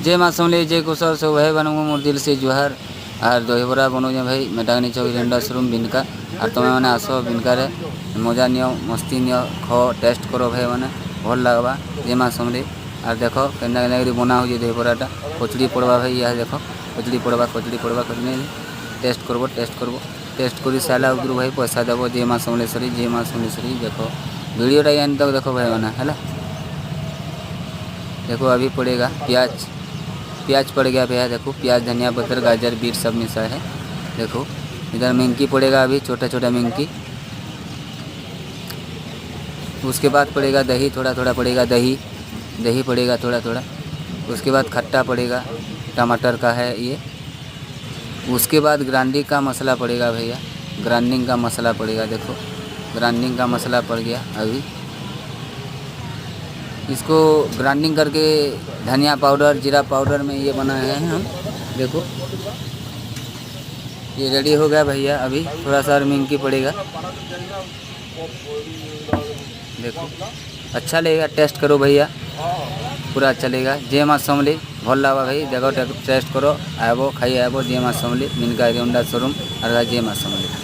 जय माँ समले जय कुशल सब भाई बनूंगा मोर दिल से जुहार और दहीबरा बनोजे भाई मेटागनी चौक रेंडा शोरूम बिनका और तुम्हें मैंने आसो बिनका रे मजा नियो मस्ती नियो खो टेस्ट करो भाई मैंने भल लगवा जय माँ समले और देखो केना केना बना हो दहीबराटा कचड़ी पड़वा भाई यह देखो कचड़ी पड़वा टेस्ट करबो टेस्ट कर सारा उधर भाई पैसा देव जय माँ समलेश्वरी देखो वीडियोटा एंड तक देखो भाई मैंने है। देखो अभी पड़ेगा प्याज पड़ गया भैया देखो प्याज धनिया पत्थर गाजर बीट सब मिसा है। देखो इधर मिंकी पड़ेगा अभी छोटा छोटा मिंकी। उसके बाद पड़ेगा दही थोड़ा थोड़ा पड़ेगा दही पड़ेगा थोड़ा थोड़ा। उसके बाद खट्टा पड़ेगा टमाटर का है ये। उसके बाद ग्राइंडिंग का मसाला पड़ेगा भैया ग्राइंडिंग का मसाला पड़ेगा। देखो ग्राइंडिंग का मसाला पड़ गया अभी इसको ग्राइंडिंग करके धनिया पाउडर जीरा पाउडर में ये बनाए हैं हम। देखो ये रेडी हो गया भैया अभी थोड़ा सा मिंकी पड़ेगा। देखो अच्छा लगेगा टेस्ट करो भैया पूरा अच्छा लगेगा। जय माँ समली भल लगा भाई देखो टेस्ट करो आबो खाई आबो जय माँ समली मिनका रेंडा शोरूम और जय माँ समली।